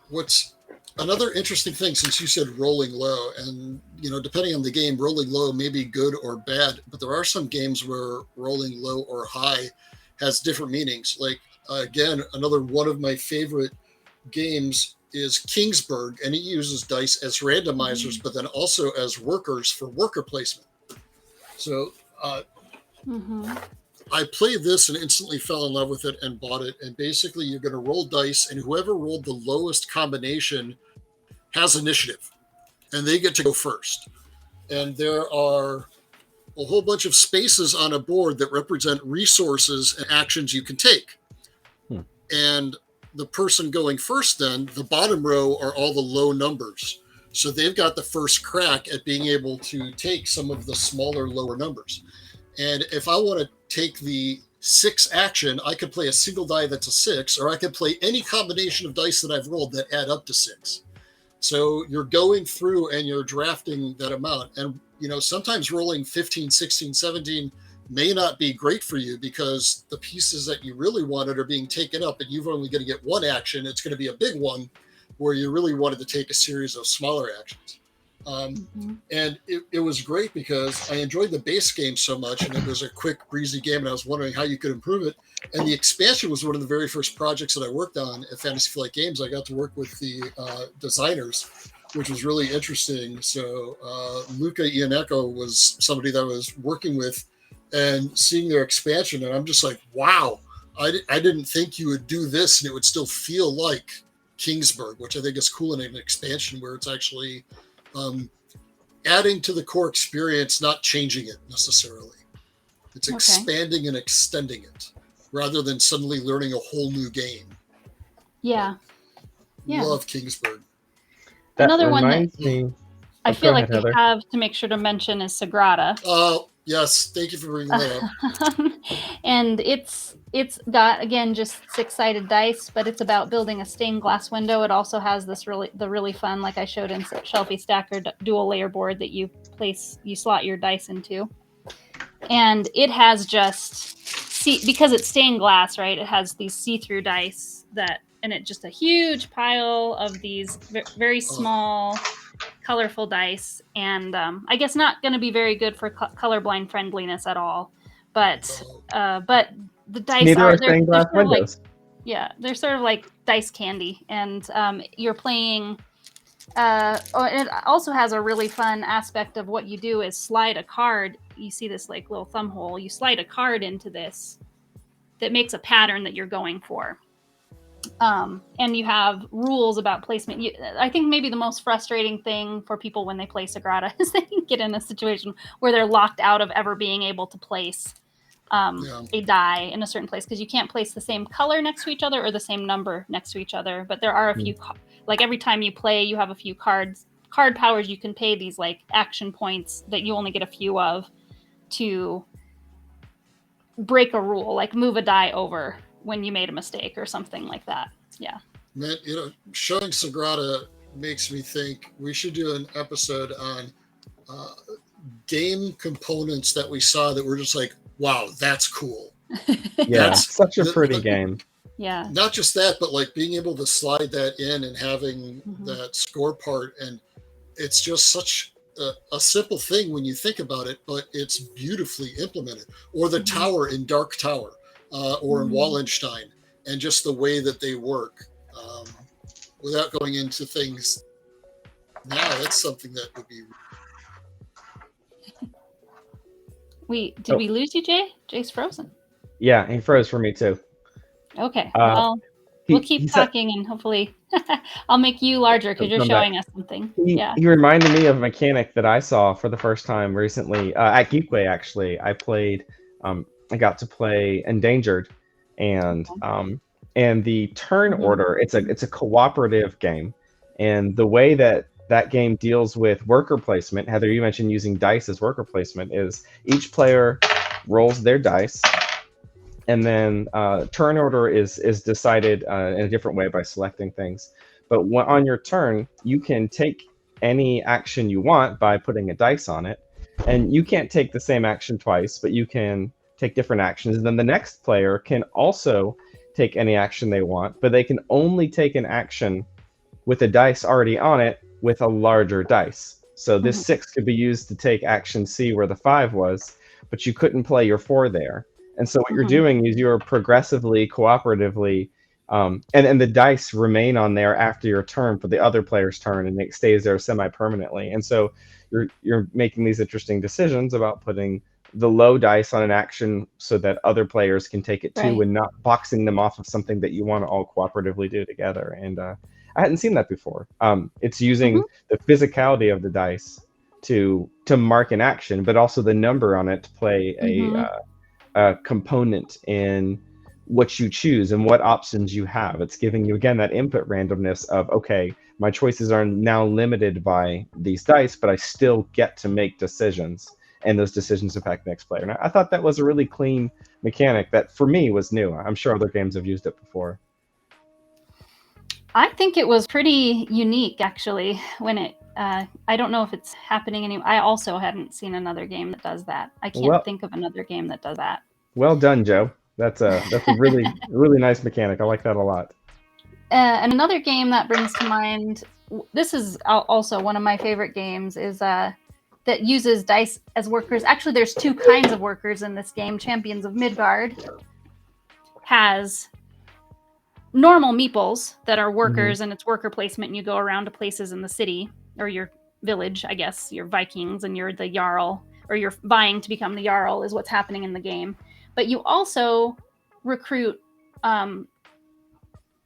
what's another interesting thing, since you said rolling low, and depending on the game, rolling low may be good or bad, but there are some games where rolling low or high has different meanings. Like again, another one of my favorite games is Kingsburg, and it uses dice as randomizers, but then also as workers for worker placement. So I played this and instantly fell in love with it and bought it. And basically you're going to roll dice, and whoever rolled the lowest combination has initiative, and they get to go first. And there are a whole bunch of spaces on a board that represent resources and actions you can take. And the person going first, then the bottom row are all the low numbers. So they've got the first crack at being able to take some of the smaller, lower numbers. And if I want to take the 6 action, I could play a single die that's a 6, or I could play any combination of dice that I've rolled that add up to 6. So you're going through and you're drafting that amount. And, sometimes rolling 15, 16, 17 may not be great for you because the pieces that you really wanted are being taken up and you've only going to get one action. It's going to be a big one where you really wanted to take a series of smaller actions. And it was great because I enjoyed the base game so much, and it was a quick, breezy game, and I was wondering how you could improve it. And the expansion was one of the very first projects that I worked on at Fantasy Flight Games. I got to work with the designers, which was really interesting. So Luca Ianecco was somebody that I was working with, and seeing their expansion, and I'm just like, wow, I didn't think you would do this, and it would still feel like Kingsburg, which I think is cool in an expansion where it's actually adding to the core experience, not changing it necessarily. It's expanding and extending it rather than suddenly learning a whole new game. Yeah. Love Kingsburg. Another one that me... I feel like we have to make sure to mention is Sagrada. Oh, yes. Thank you for bringing that up. And it's got, again, just 6-sided dice, but it's about building a stained glass window. It also has this really fun, like I showed in Shelfie Stacker, dual layer board that you slot your dice into. And it has because it's stained glass, right? It has these see-through dice and it's just a huge pile of these very small, colorful dice. And I guess not going to be very good for colorblind friendliness at all. But the dice they're stained glass windows. They're sort of like dice candy, and you're playing. It also has a really fun aspect of what you do is slide a card. You see this like little thumb hole. You slide a card into this that makes a pattern that you're going for. And you have rules about placement. I think maybe the most frustrating thing for people when they play Sagrada is they get in a situation where they're locked out of ever being able to place a die in a certain place, because you can't place the same color next to each other or the same number next to each other. But there are a few, like every time you play, you have a few card powers you can pay, these like action points that you only get a few of to break a rule, like move a die over when you made a mistake or something like that. Yeah. Man, showing Sagrada makes me think we should do an episode on game components that we saw that were just like, wow, that's cool. Yeah, that's such a pretty game. Yeah. Not just that, but like being able to slide that in and having that score part. And it's just such a simple thing when you think about it, but it's beautifully implemented. Or the tower in Dark Tower or in Wallenstein, and just the way that they work. Without going into things now, that's something that would be... Did we lose you, Jay? Jay's frozen. Yeah, he froze for me too. Okay. Well, we'll keep talking, and hopefully I'll make you larger because you're showing us something. He reminded me of a mechanic that I saw for the first time recently at Geekway. Actually, I got to play Endangered, and the turn order. It's a cooperative game, and the way that game deals with worker placement, Heather, you mentioned using dice as worker placement, is each player rolls their dice, and then turn order is decided in a different way by selecting things. But on your turn, you can take any action you want by putting a dice on it, and you can't take the same action twice, but you can take different actions. And then the next player can also take any action they want, but they can only take an action with a dice already on it with a larger dice. So this 6 could be used to take action C where the 5 was, but you couldn't play your 4 there. And so what you're doing is you're progressively, cooperatively, and the dice remain on there after your turn for the other player's turn, and it stays there semi-permanently. And so you're making these interesting decisions about putting the low dice on an action so that other players can take it too, and not boxing them off of something that you want to all cooperatively do together. And I hadn't seen that before. It's using the physicality of the dice to mark an action, but also the number on it to play a component in what you choose and what options you have. It's giving you, again, that input randomness of, okay, my choices are now limited by these dice, but I still get to make decisions, and those decisions impact the next player. And I thought that was a really clean mechanic that, for me, was new. I'm sure other games have used it before. I think it was pretty unique, actually, when I don't know if it's happening anymore. I also hadn't seen another game that does that. I can't think of another game that does that. Well done, Joe. That's a really nice mechanic. I like that a lot. And another game that brings to mind, this is also one of my favorite games, is that uses dice as workers. Actually, there's two kinds of workers in this game. Champions of Midgard has normal meeples that are workers, and it's worker placement, and you go around to places in the city, or your village, I guess. You're Vikings, and you're the Jarl, or you're vying to become the Jarl is what's happening in the game. But you also recruit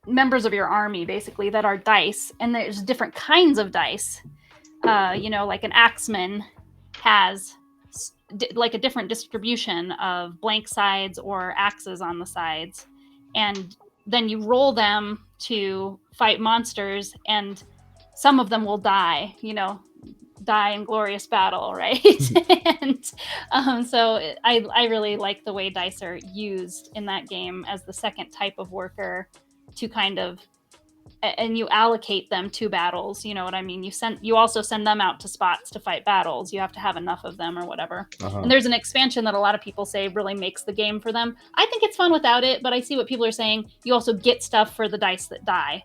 members of your army, basically, that are dice, and there's different kinds of dice. Like an axeman has like a different distribution of blank sides or axes on the sides, and then you roll them to fight monsters, and some of them will die in glorious battle, right? And so I really like the way dice are used in that game as the second type of worker to kind of, and you allocate them to battles, you know what I mean? You also send them out to spots to fight battles. You have to have enough of them or whatever. And there's an expansion that a lot of people say really makes the game for them. I think it's fun without it, but I see what people are saying. You also get stuff for the dice that die,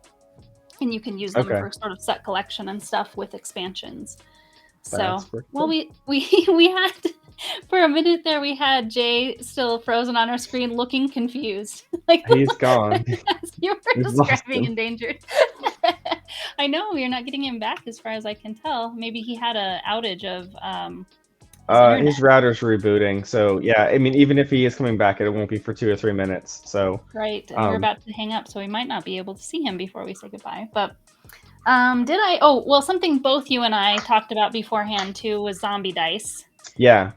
and you can use them for sort of set collection and stuff with expansions. So, well, we had, for a minute there, we had Jay still frozen on our screen looking confused. Like, he's gone. You were describing endangered. I know, you're not getting him back as far as I can tell. Maybe he had an outage of his router's rebooting. So yeah, I mean, even if he is coming back, it won't be for 2 or 3 minutes. So right, and we're about to hang up, so we might not be able to see him before we say goodbye. But something both you and I talked about beforehand too was zombie dice. Yeah.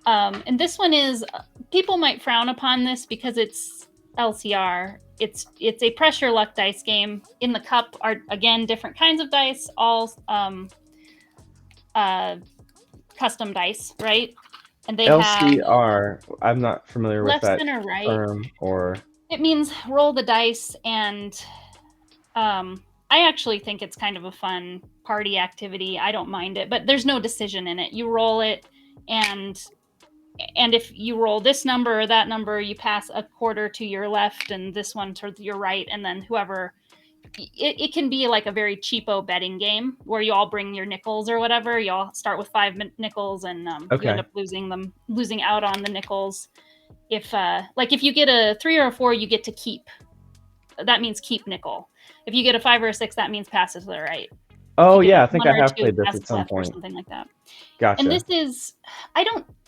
And this one is, people might frown upon this because it's LCR. It's a pressure luck dice game. In the cup are, again, different kinds of dice, all custom dice, right? And they LCR, I'm not familiar with left, that center, right. term, or it means roll the dice, and I actually think it's kind of a fun party activity. I don't mind it, but there's no decision in it. You roll it, and if you roll this number or that number, you pass a quarter to your left and this one to your right, and then whoever. It can be like a very cheapo betting game where you all bring your nickels or whatever. You all start with 5 nickels, and you end up losing out on the nickels. If you get a 3 or a 4, you get to keep. That means keep nickel. If you get a 5 or a 6, that means pass it to the right. Oh yeah, I think I have played this at some point. Or something like that. Gotcha. And this is,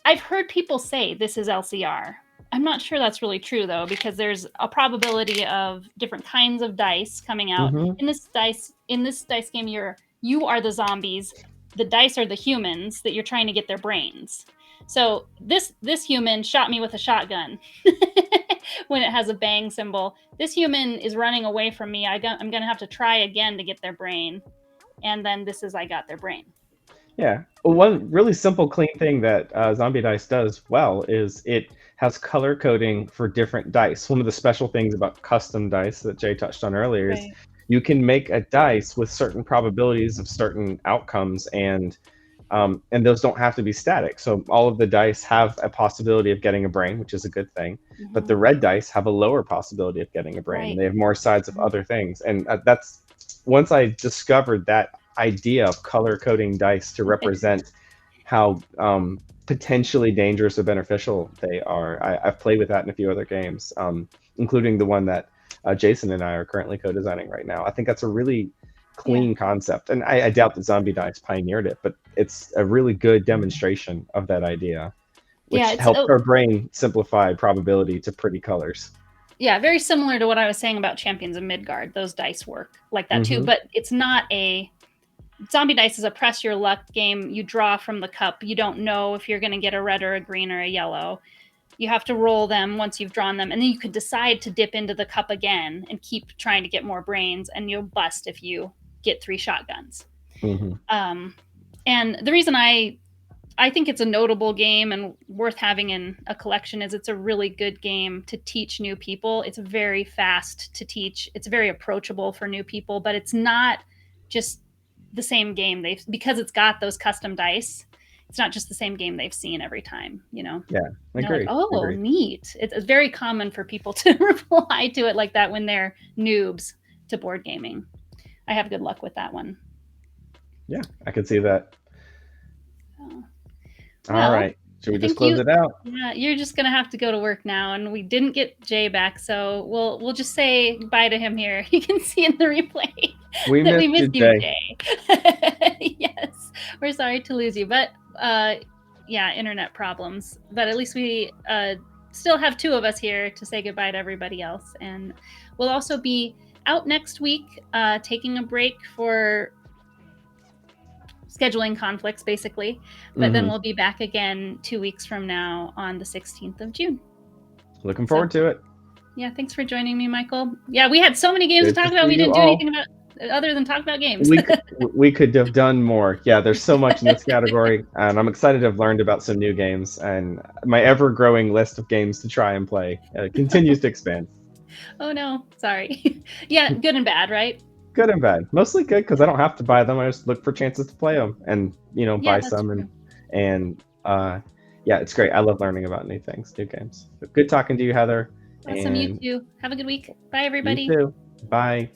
I've heard people say this is LCR. I'm not sure that's really true though, because there's a probability of different kinds of dice coming out. In this dice game, you are the zombies. The dice are the humans that you're trying to get their brains. So this human shot me with a shotgun when it has a bang symbol. This human is running away from me. I'm going to have to try again to get their brain. And then this is I got their brain. Yeah. Well, one really simple, clean thing that Zombie Dice does well is it has color coding for different dice. One of the special things about custom dice that Jay touched on earlier is you can make a dice with certain probabilities of certain outcomes, and those don't have to be static. So all of the dice have a possibility of getting a brain, which is a good thing. But the red dice have a lower possibility of getting a brain. They have more sides of other things. And that's, once I discovered that idea of color coding dice to represent how potentially dangerous or beneficial they are, I've played with that in a few other games, including the one that Jason and I are currently co-designing right now. I think that's a really clean concept, and I doubt that Zombie Dice pioneered it, but it's a really good demonstration of that idea, which helps our brain simplify probability to pretty colors. Yeah, very similar to what I was saying about Champions of Midgard. Those dice work like that too, but it's not a... Zombie Dice is a press your luck game. You draw from the cup. You don't know if you're going to get a red or a green or a yellow. You have to roll them once you've drawn them, and then you could decide to dip into the cup again and keep trying to get more brains, and you'll bust if you get 3 shotguns. And the reason I think it's a notable game and worth having in a collection is it's a really good game to teach new people. It's very fast to teach. It's very approachable for new people, but it's not just the same game because it's got those custom dice. It's not just the same game they've seen every time, you know? Yeah, Like, oh, neat. It's very common for people to reply to it like that when they're noobs to board gaming. I have good luck with that one. Yeah, I could see that. Oh. All right. Should we just close it out? Yeah, you're just gonna have to go to work now, and we didn't get Jay back, so we'll just say bye to him here. You can see in the replay we missed you, Jay. Yes, we're sorry to lose you, but yeah, internet problems. But at least we still have 2 of us here to say goodbye to everybody else, and we'll also be out next week, taking a break for scheduling conflicts, basically, but then we'll be back again 2 weeks from now on the 16th of June. Looking forward to it. Yeah, thanks for joining me, Michael. Yeah, we had so many games to talk about. We didn't do anything about other than talk about games. we could have done more. Yeah, there's so much in this category, and I'm excited to have learned about some new games, and my ever-growing list of games to try and play continues to expand. Oh no, sorry. Yeah, good and bad, right? Good and bad. Mostly good because I don't have to buy them. I just look for chances to play them and, buy some. True. And yeah, it's great. I love learning about new things, new games. But good talking to you, Heather. Awesome, you too. Have a good week. Bye, everybody. You too. Bye.